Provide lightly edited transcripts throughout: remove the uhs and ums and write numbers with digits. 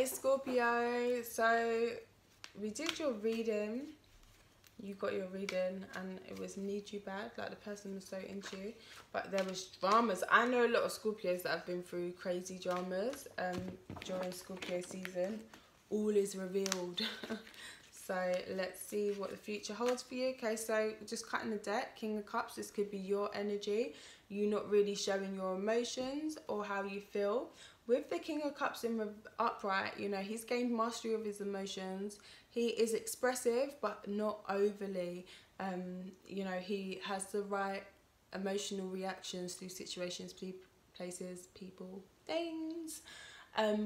Hey Scorpio, so we did your reading, you got your reading and it was need you bad, like the person was so into you, but there was dramas. I know a lot of Scorpios that have been through crazy dramas during Scorpio season. All is revealed. So let's see what the future holds for you. Okay, so just cutting the deck, King of Cups, this could be your energy, you not really showing your emotions or how you feel. With the King of Cups in upright, you know, he's gained mastery of his emotions. He is expressive, but not overly. You know, he has the right emotional reactions to situations, places, people, things.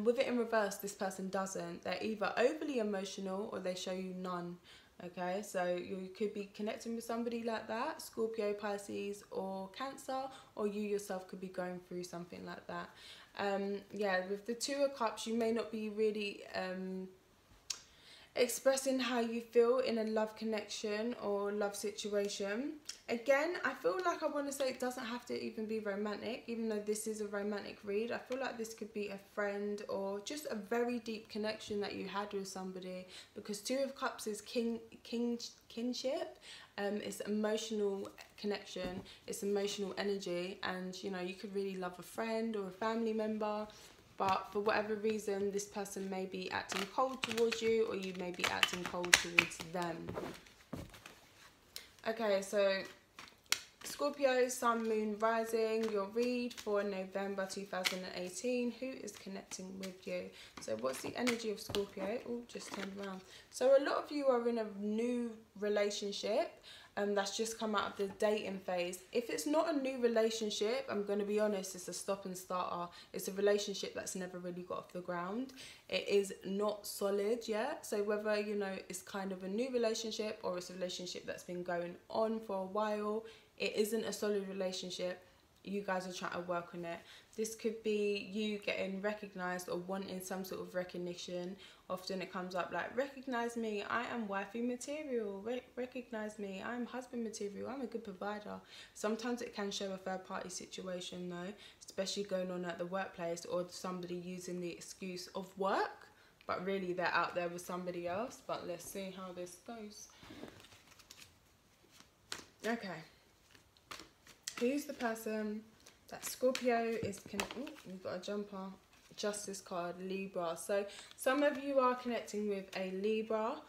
With it in reverse, this person doesn't. They're either overly emotional or they show you none. Okay, so you could be connecting with somebody like that, Scorpio, Pisces or Cancer, or you yourself could be going through something like that. Yeah, with the Two of Cups, you may not be really expressing how you feel in a love connection or love situation. Again, I feel like I want to say it doesn't have to even be romantic, even though this is a romantic read. I feel like this could be a friend or just a very deep connection that you had with somebody, because Two of Cups is kinship. It's emotional connection, it's emotional energy, and you know, you could really love a friend or a family member, but for whatever reason this person may be acting cold towards you, or you may be acting cold towards them. Okay, so Scorpio, Sun, Moon, Rising, your read for November 2018. Who is connecting with you? So what's the energy of Scorpio? Oh, just turned around. So a lot of you are in a new relationship that's just come out of the dating phase. If it's not a new relationship, I'm going to be honest, it's a stop and starter. It's a relationship that's never really got off the ground. It is not solid yet. So whether, you know, it's kind of a new relationship or it's a relationship that's been going on for a while, it isn't a solid relationship. You guys are trying to work on it. This could be you getting recognized or wanting some sort of recognition. Often it comes up like, recognize me, I am wifey material. Recognize me, I'm husband material, I'm a good provider. Sometimes it can show a third party situation though, especially going on at the workplace, or somebody using the excuse of work, but really they're out there with somebody else. But let's see how this goes. Okay. Who's the person that Scorpio is connecting? We've got a jumper, Justice card, Libra. So some of you are connecting with a Libra.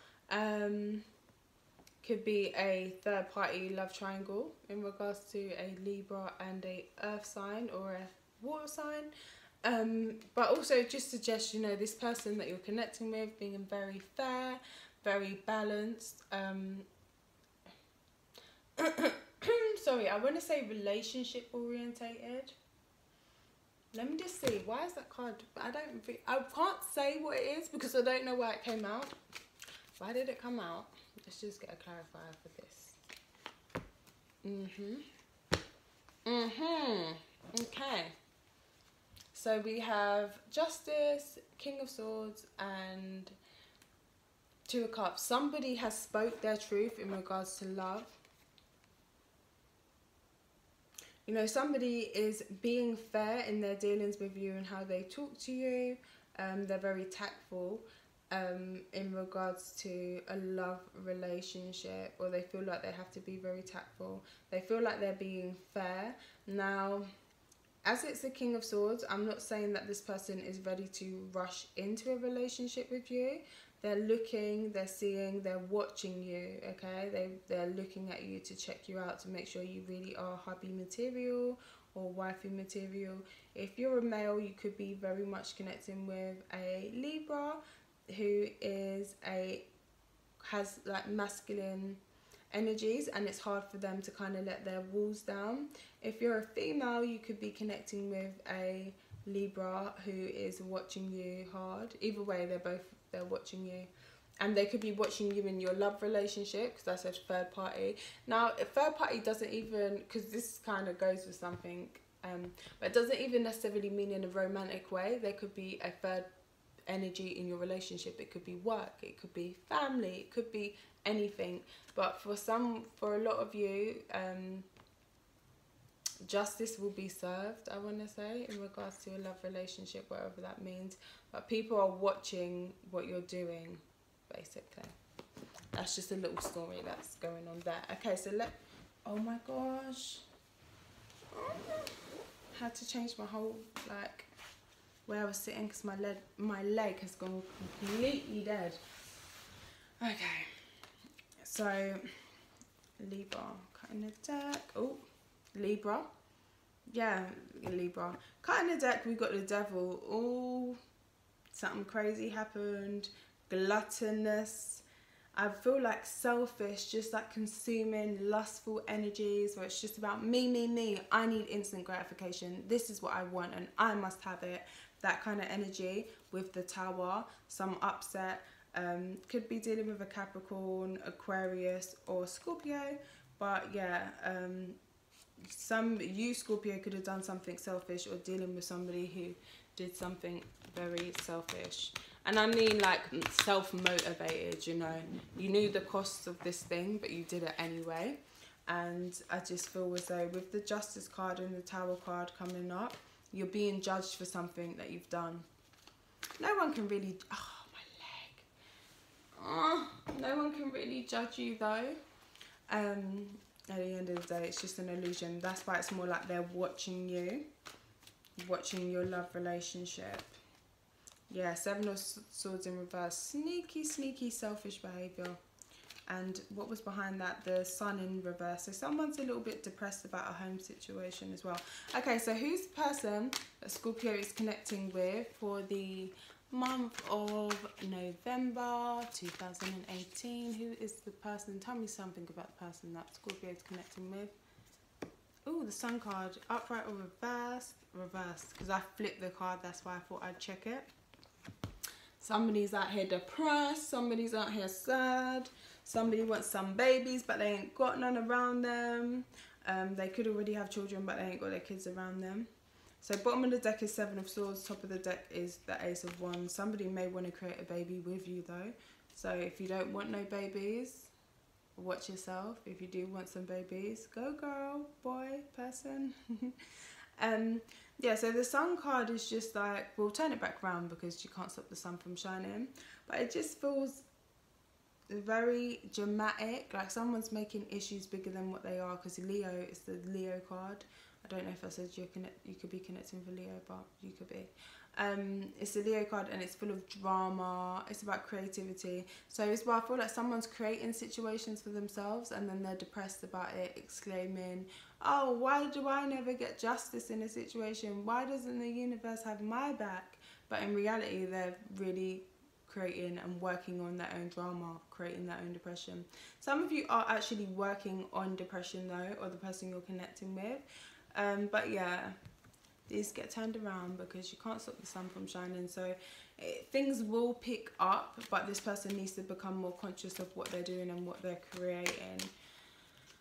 Could be a third party love triangle in regards to a Libra and a earth sign or a water sign. But also just suggest, you know, this person that you're connecting with being very fair, very balanced. Sorry, I want to say relationship orientated. Let me just see. Why is that card? I can't say what it is because I don't know why it came out. Why did it come out? Let's just get a clarifier for this. Okay. So we have Justice, King of Swords, and Two of Cups. Somebody has spoke their truth in regards to love. You know, somebody is being fair in their dealings with you and how they talk to you. They're very tactful in regards to a love relationship, or they feel like they have to be very tactful. They feel like they're being fair. Now, as it's the King of Swords, I'm not saying that this person is ready to rush into a relationship with you. They're looking, they're seeing, they're watching you, okay? They're looking at you to check you out to make sure you really are hubby material or wifey material. If you're a male, you could be very much connecting with a Libra who has like masculine energies, and it's hard for them to kind of let their walls down. If you're a female, you could be connecting with a Libra who is watching you hard. Either way, they're watching you, and they could be watching you in your love relationship, because that's a third party. Now, a third party doesn't even, because this kind of goes with something, but it doesn't even necessarily mean in a romantic way. There could be a third energy in your relationship. It could be work, it could be family, it could be anything. But for a lot of you, justice will be served, I want to say, in regards to a love relationship, whatever that means. But people are watching what you're doing, basically. That's just a little story that's going on there. Okay, so oh my gosh. Had to change my whole, like, where I was sitting because my leg has gone completely dead. Okay, so Libra, cutting the deck. Oh, Libra. Yeah, Libra. Cutting the deck, we got the devil. Oh, something crazy happened. Gluttonous. I feel like selfish, just like consuming lustful energies where it's just about me, me, me. I need instant gratification. This is what I want and I must have it. That kind of energy with the Tower. Some upset. Could be dealing with a Capricorn, Aquarius or Scorpio. But yeah, you Scorpio could have done something selfish or dealing with somebody who did something very selfish. And I mean like self-motivated, you know. You knew the costs of this thing, but you did it anyway. And I just feel as though with the Justice card and the Tower card coming up, you're being judged for something that you've done. No one can really... Oh, my leg. Oh, no one can really judge you though. At the end of the day, it's just an illusion. That's why it's more like they're watching you. Watching your love relationship. Yeah, Seven of Swords in reverse. Sneaky, sneaky selfish behaviour. And what was behind that? The Sun in reverse. So someone's a little bit depressed about a home situation as well. Okay, so who's the person that Scorpio is connecting with for the month of November 2018? Who is the person? Tell me something about the person that Scorpio is connecting with. Oh, the Sun card. Upright or reversed? Reversed. Because I flipped the card. That's why I thought I'd check it. Somebody's out here depressed. Somebody's out here sad. Somebody wants some babies, but they ain't got none around them. They could already have children, but they ain't got their kids around them. So bottom of the deck is Seven of Swords. Top of the deck is the Ace of Wands. Somebody may want to create a baby with you, though. So if you don't want no babies, watch yourself. If you do want some babies, go girl, boy, person. Yeah, so the Sun card is just like, we'll turn it back round because you can't stop the sun from shining. But it just feels very dramatic, like someone's making issues bigger than what they are, because Leo is the Leo card. I don't know if I said you could be connecting with Leo, but you could be. It's a Leo card and it's full of drama. It's about creativity. So it's where I feel like someone's creating situations for themselves and then they're depressed about it, exclaiming, oh, why do I never get justice in a situation? Why doesn't the universe have my back? But in reality, they're really creating and working on their own drama, creating their own depression. Some of you are actually working on depression though, or the person you're connecting with. But yeah, these get turned around because you can't stop the sun from shining. So things will pick up, but this person needs to become more conscious of what they're doing and what they're creating.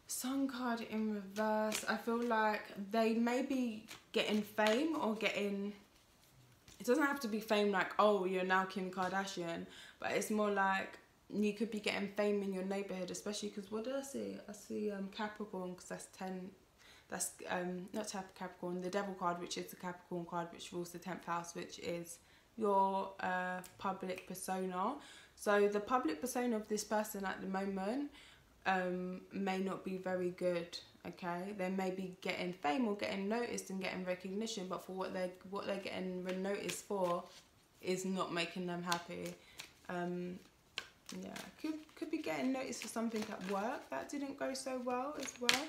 Sun card in reverse. I feel like they may be getting fame or getting... It doesn't have to be fame like, oh, you're now Kim Kardashian. But it's more like you could be getting fame in your neighbourhood, especially because what do I see? I see Capricorn, because that's 10... That's not type of Capricorn, the Devil card, which is the Capricorn card, which rules the 10th house, which is your public persona. So the public persona of this person at the moment may not be very good. Okay, they may be getting fame or getting noticed and getting recognition, but for what they're getting noticed for is not making them happy. Yeah, could be getting noticed for something at work that didn't go so well as well.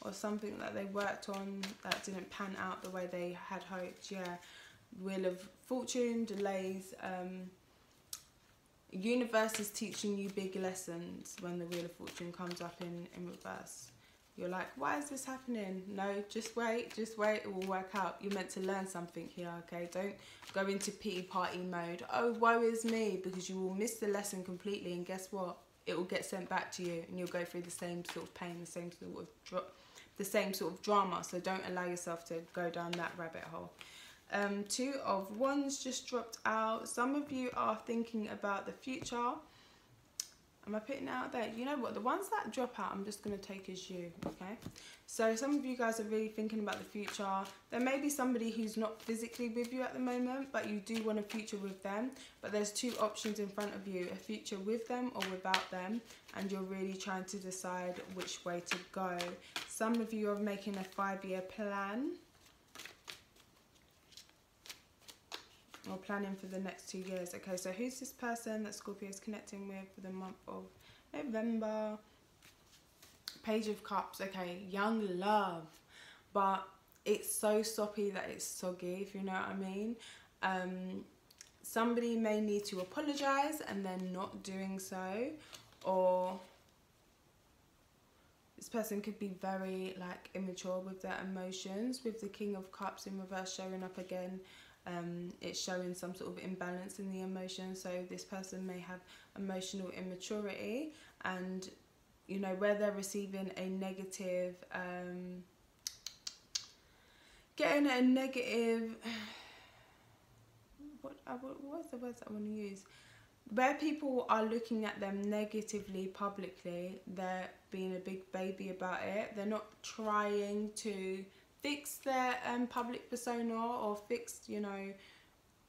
Or something that they worked on that didn't pan out the way they had hoped. Yeah, Wheel of Fortune, delays. Universe is teaching you big lessons when the Wheel of Fortune comes up in reverse. You're like, why is this happening? No, just wait, it will work out. You're meant to learn something here, okay? Don't go into pity party mode. Oh, woe is me, because you will miss the lesson completely, and guess what? It will get sent back to you, and you'll go through the same sort of pain, the same sort of drama. So don't allow yourself to go down that rabbit hole. Two of Wands just dropped out. Some of you are thinking about the future. Am I putting it out there? You know what? The ones that drop out, I'm just going to take as you, okay? So some of you guys are really thinking about the future. There may be somebody who's not physically with you at the moment, but you do want a future with them. But there's two options in front of you, a future with them or without them. And you're really trying to decide which way to go. Some of you are making a 5-year plan. Or planning for the next 2 years. Okay, so who's this person that Scorpio is connecting with for the month of November? Page of Cups. Okay, young love. But it's so soppy that it's soggy, if you know what I mean. Somebody may need to apologise and they're not doing so. Or this person could be very like immature with their emotions. With the King of Cups in reverse showing up again. It's showing some sort of imbalance in the emotions, so this person may have emotional immaturity, and you know, where they're receiving a negative getting a negative what's the words that I want to use, where people are looking at them negatively publicly, they're being a big baby about it. They're not trying to fix their public persona or fix, you know,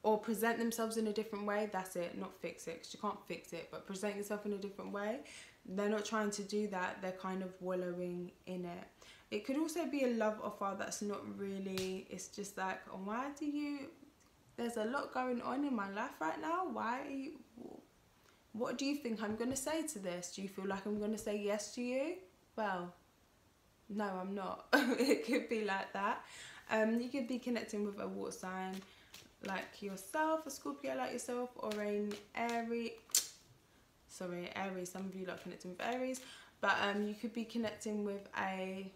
or present themselves in a different way. That's it, not fix it, because you can't fix it, but present yourself in a different way. They're not trying to do that. They're kind of wallowing in it. It could also be a love offer that's not really, it's just like, oh, why do you, there's a lot going on in my life right now. Why are you, what do you think I'm going to say to this? Do you feel like I'm going to say yes to you? Well, no, I'm not. It could be like that. You could be connecting with a water sign like yourself, a Scorpio like yourself, or an Aries. Sorry, Aries. Some of you are connecting with Aries. But you could be connecting with a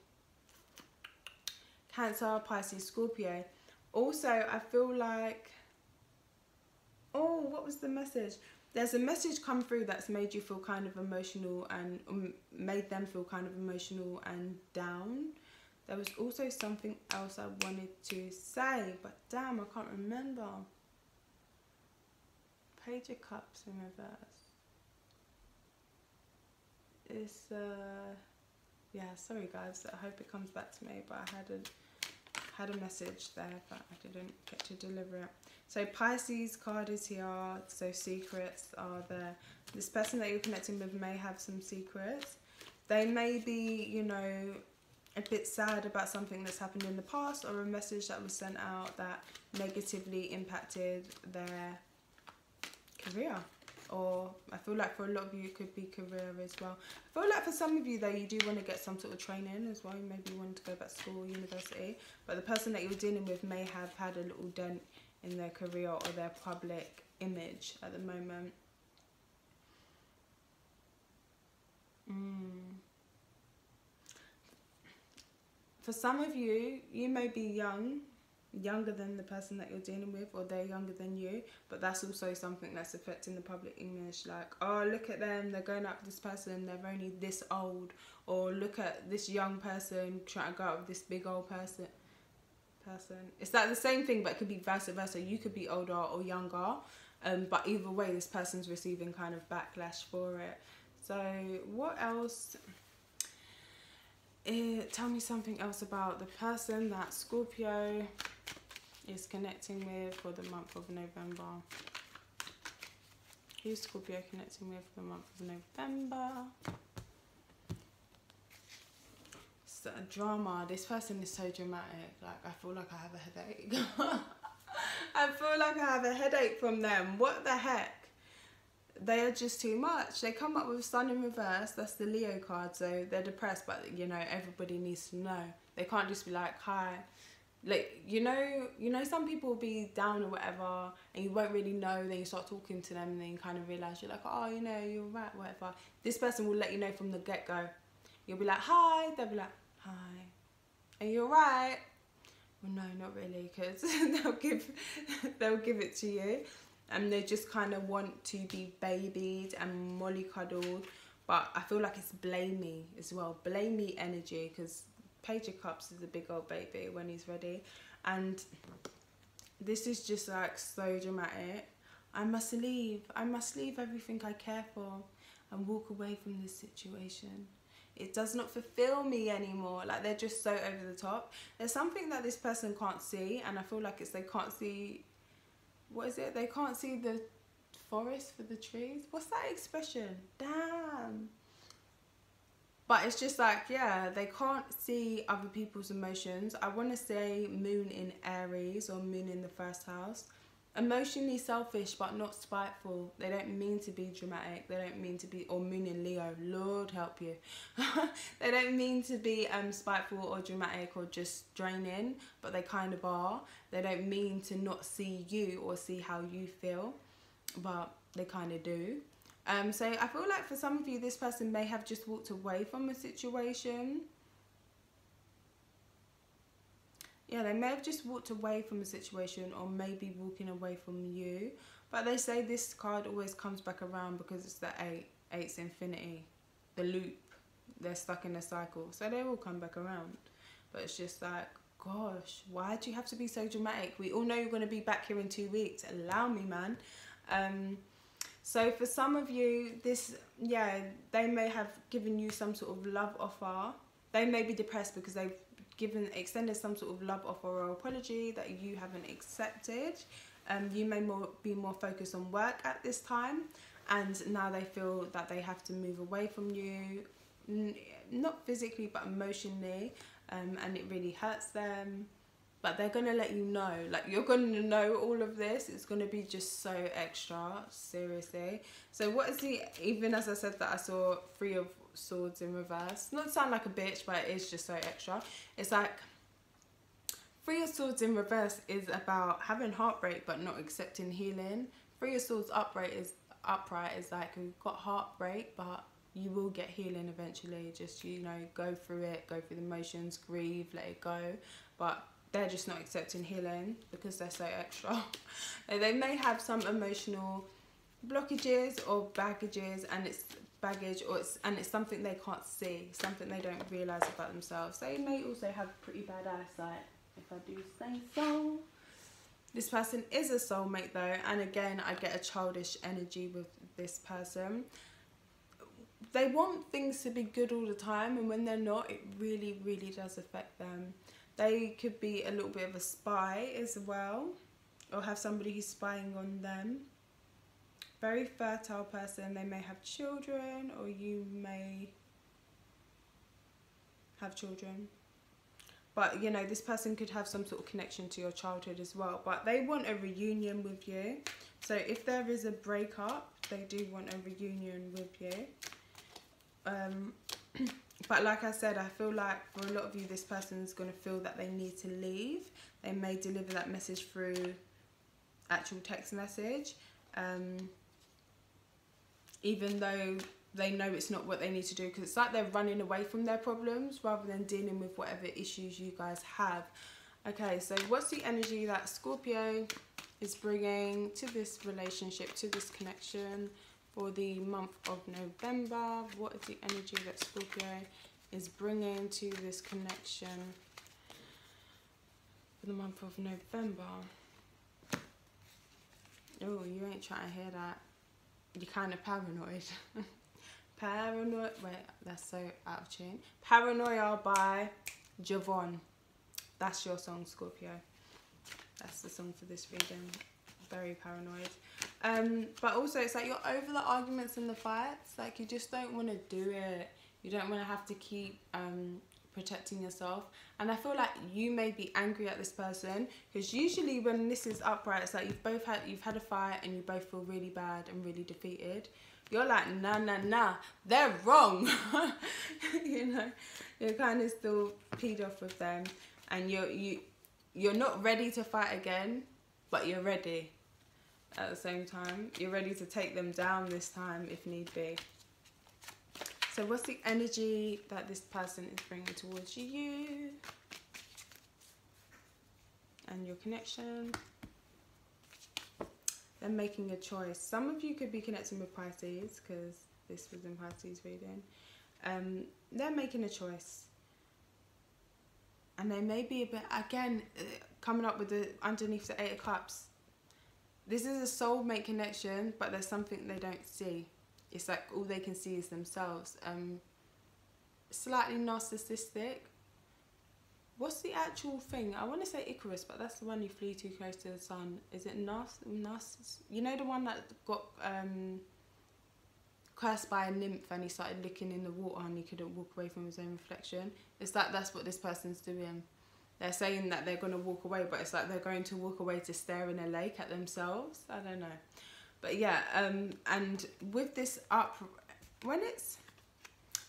Cancer, Pisces, Scorpio. Also, I feel like... Oh, what was the message? There's a message come through that's made you feel kind of emotional and made them feel kind of emotional and down. There was also something else I wanted to say, but damn, I can't remember. Page of Cups in reverse. It's, yeah, sorry guys, I hope it comes back to me, but I had a message there, but I didn't get to deliver it. So Pisces card is here, so secrets are there. This person that you're connecting with may have some secrets. They may be, you know, a bit sad about something that's happened in the past, or a message that was sent out that negatively impacted their career. Or I feel like for a lot of you it could be career as well. I feel like for some of you though, you do want to get some sort of training as well. Maybe you want to go back to school or university. But the person that you're dealing with may have had a little dent in their career or their public image at the moment. For some of you, you may be younger than the person that you're dealing with, or they're younger than you, but that's also something that's affecting the public image. Like, oh, look at them, they're going out with this person, they're only this old, or look at this young person trying to go out with this big old person. It's like the same thing, but it could be vice versa. You could be older or younger, but either way this person's receiving kind of backlash for it. So what else? Tell me something else about the person that Scorpio is connecting with for the month of November. Who's Scorpio connecting with for the month of November? So, drama. This person is so dramatic. Like, I feel like I have a headache. I feel like I have a headache from them. What the heck? They are just too much. They come up with Sun in reverse. That's the Leo card. So they're depressed, but you know, everybody needs to know. They can't just be like, hi. Like, you know, some people will be down or whatever, and you won't really know. Then you start talking to them, and then you kind of realise you're like, oh, you know, you're right, whatever. This person will let you know from the get-go. You'll be like, hi. They'll be like, hi. And you're right. Well, no, not really, because they'll give it to you. And they just kind of want to be babied and mollycoddled. But I feel like it's blamey as well. Blamey energy, because Page of Cups is a big old baby when he's ready. And this is just like so dramatic. I must leave. I must leave everything I care for. and walk away from this situation. It does not fulfill me anymore. Like, they're just so over the top. There's something that this person can't see, and I feel like it's they can't see, what is it? They can't see the forest for the trees. What's that expression? Damn. But it's just like, yeah, they can't see other people's emotions. I want to say moon in Aries or moon in the first house. Emotionally selfish, but not spiteful. They don't mean to be dramatic. They don't mean to be, or moon in Leo, Lord help you. They don't mean to be spiteful or dramatic or just draining, but they kind of are. They don't mean to not see you or see how you feel, but they kind of do. So I feel like for some of you, this person may have just walked away from a situation. Yeah, they may have just walked away from a situation, or maybe walking away from you. But they say this card always comes back around because it's the 8. 8's infinity. The loop. They're stuck in a cycle. So they will come back around. But it's just like, gosh, why do you have to be so dramatic? We all know you're going to be back here in 2 weeks. Allow me, man. So for some of you, this, yeah, they may have given you some sort of love offer. They may be depressed because they've extended some sort of love offer or apology that you haven't accepted. You may be more focused on work at this time, and now they feel that they have to move away from you, not physically but emotionally, and it really hurts them. But they're going to let you know, like, you're going to know all of this. It's going to be just so extra, seriously. So what is the, even as I said that I saw 3 of Swords in reverse. Not to sound like a bitch, but it is just so extra. It's like, 3 of Swords in reverse is about having heartbreak but not accepting healing. 3 of Swords upright is like, you've got heartbreak, but you will get healing eventually. Just, you know, go through it, go through the motions, grieve, let it go. But they're just not accepting healing because they're so extra. They may have some emotional blockages or baggages, and it's baggage, or it's something they can't see, something they don't realize about themselves. They may also have pretty bad eyesight, if I do say so. This person is a soulmate though, and again, I get a childish energy with this person. They want things to be good all the time, and when they're not, it really, really does affect them. They could be a little bit of a spy as well, or have somebody who's spying on them. Very fertile person. They may have children, or you may have children. But, you know, this person could have some sort of connection to your childhood as well. But they want a reunion with you. So if there is a breakup, they do want a reunion with you. But like I said, I feel like for a lot of you, this person is going to feel that they need to leave. They may deliver that message through actual text message. Even though they know it's not what they need to do, because it's like they're running away from their problems rather than dealing with whatever issues you guys have. Okay, so what's the energy that Scorpio is bringing to this relationship, to this connection for the month of November? What is the energy that Scorpio is bringing to this connection for the month of November? Oh, you ain't trying to hear that. You're kind of paranoid. Paranoid. Wait, that's so out of tune. Paranoia by Javon. That's your song, Scorpio. That's the song for this reading. Very paranoid. But also, it's like you're over the arguments and the fights. Like, you just don't want to do it. You don't want to have to keep protecting yourself. And I feel like you may be angry at this person, because usually when this is upright, it's like you've had a fight and you both feel really bad and really defeated. You're like, nah, they're wrong. You know, you're kind of still peed off with them, and you're not ready to fight again, but you're ready at the same time. You're ready to take them down this time if need be. So what's the energy that this person is bringing towards you and your connection? They're making a choice. Some of you could be connecting with Pisces, because this was in Pisces reading. They're making a choice. And they may be a bit, again, coming up with the underneath the 8 of Cups. This is a soulmate connection, but there's something they don't see. it's like all they can see is themselves. Slightly narcissistic. What's the actual thing? I want to say Icarus, but that's the one who flew too close to the sun. Is it Narcissus? You know, the one that got cursed by a nymph and he started licking in the water and he couldn't walk away from his own reflection. It's like that's what this person's doing. They're saying that they're going to walk away, but it's like they're going to walk away to stare in a lake at themselves. I don't know. But yeah, and with this when it's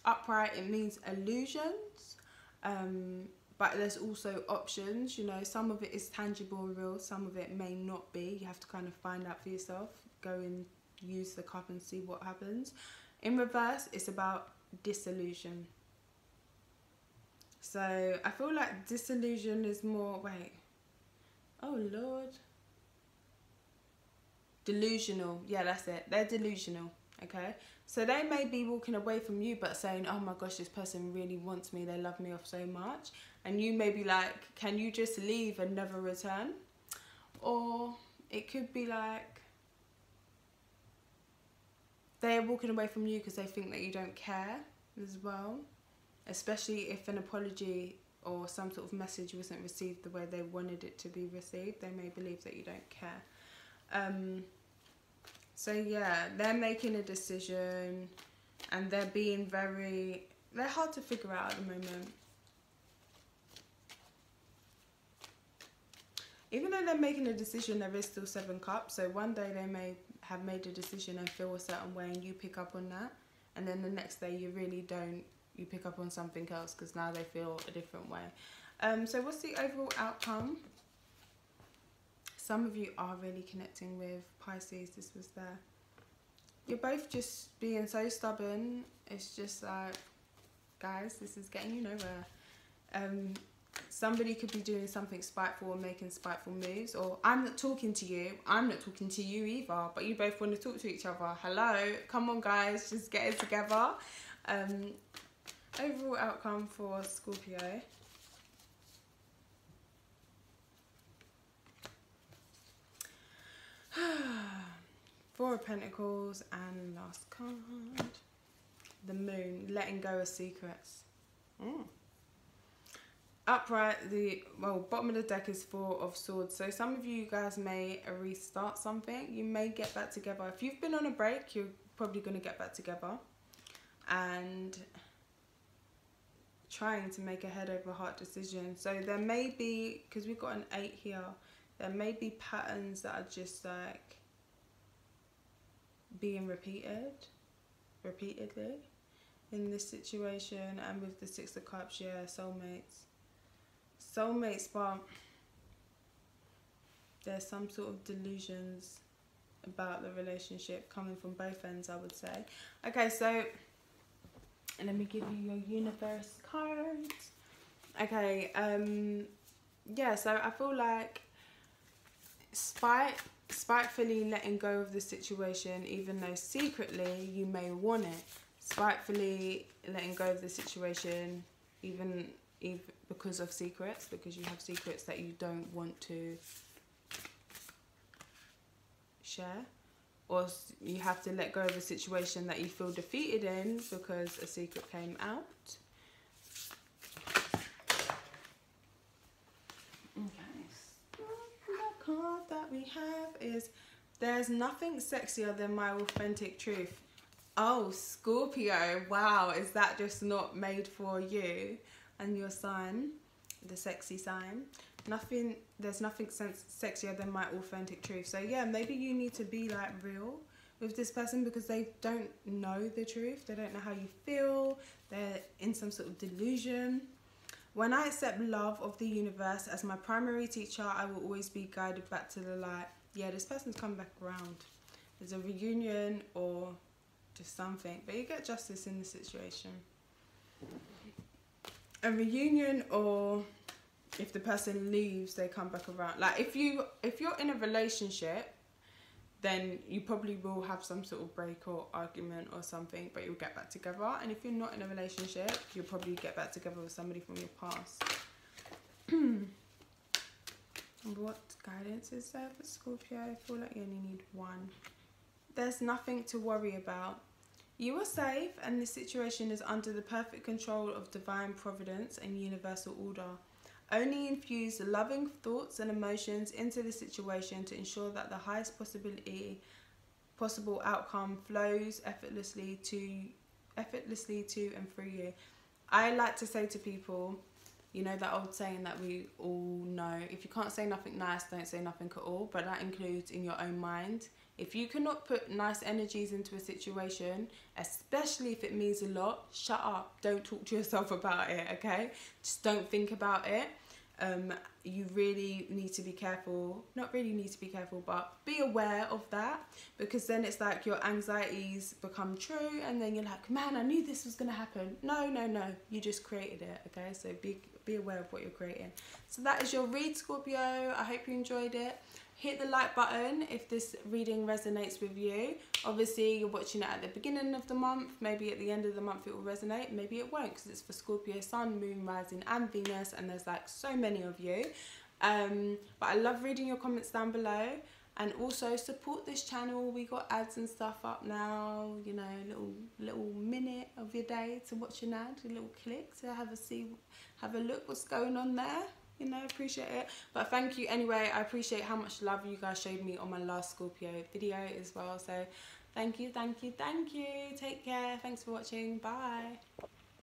upright, it means illusions. But there's also options, you know, some of it is tangible and real, some of it may not be. You have to kind of find out for yourself. Go and use the cup and see what happens. In reverse, it's about disillusion. So I feel like disillusion is more, wait, oh Lord. Delusional, yeah, that's it. They're delusional, okay? So they may be walking away from you but saying, oh my gosh, this person really wants me, they love me off so much. And you may be like, can you just leave and never return? Or it could be like they're walking away from you because they think that you don't care as well. Especially if an apology or some sort of message wasn't received the way they wanted it to be received. They may believe that you don't care. So yeah, they're making a decision and they're being they're hard to figure out at the moment. Even though they're making a decision, there is still 7 cups. So one day they may have made a decision and feel a certain way and you pick up on that. And then the next day you really don't. You pick up on something else because now they feel a different way. So what's the overall outcome? Some of you are really connecting with Pisces. This was there. You're both just being so stubborn. It's just like, guys, this is getting you nowhere. Somebody could be doing something spiteful or making spiteful moves. Or I'm not talking to you. I'm not talking to you either. But you both want to talk to each other. Hello? Come on, guys. Just get it together. Overall outcome for Scorpio. Four of Pentacles and last card. The Moon, letting go of secrets. Upright, bottom of the deck is Four of Swords. So some of you guys may restart something. You may get back together. If you've been on a break, you're probably going to get back together. And trying to make a head over heart decision. So there may be, because we've got an 8 here, there may be patterns that are just like being repeatedly in this situation. And with the 6 of Cups, yeah, soulmates, but there's some sort of delusions about the relationship coming from both ends, I would say. Okay, so let me give you your universe cards. Okay, yeah, so I feel like spitefully letting go of the situation, even though secretly you may want it. Spitefully letting go of the situation, even because of secrets, because you have secrets that you don't want to share. Or you have to let go of a situation that you feel defeated in because a secret came out. Okay, so the card that we have is, there's nothing sexier than my authentic truth. Oh, Scorpio, wow, is that just not made for you and your sign, the sexy sign? There's nothing sexier than my authentic truth. So yeah, maybe you need to be like real with this person because they don't know the truth. They don't know how you feel. They're in some sort of delusion. When I accept love of the universe as my primary teacher, I will always be guided back to the light. Yeah, this person's come back around. There's a reunion or just something, but you get justice in the situation. A reunion, or if the person leaves, they come back around. Like if you're in a relationship, then you probably will have some sort of break or argument or something, but you'll get back together. And if you're not in a relationship, you'll probably get back together with somebody from your past. What guidance is there for Scorpio? I feel like you only need one. There's nothing to worry about. You are safe, and this situation is under the perfect control of divine providence and universal order. Only infuse loving thoughts and emotions into the situation to ensure that the highest possible outcome flows effortlessly to and through you. I like to say to people, you know that old saying that we all know, if you can't say nothing nice, don't say nothing at all, but that includes in your own mind. If you cannot put nice energies into a situation, especially if it means a lot, shut up. Don't talk to yourself about it, okay? Just don't think about it. You really need to be careful. Not really need to be careful, but be aware of that, because then it's like your anxieties become true, and then you're like, man, I knew this was going to happen. No, you just created it, okay? So be aware of what you're creating. So that is your read, Scorpio. I hope you enjoyed it. Hit the like button if this reading resonates with you. Obviously, you're watching it at the beginning of the month. Maybe at the end of the month it will resonate. Maybe it won't, because it's for Scorpio, Sun, Moon, Rising and Venus. And there's like so many of you. But I love reading your comments down below. And also support this channel. We got ads and stuff up now. You know, little minute of your day to watch an ad. A little click to have a look what's going on there. You know, appreciate it. But thank you anyway. I appreciate how much love you guys showed me on my last Scorpio video as well. So thank you. Take care. Thanks for watching. Bye.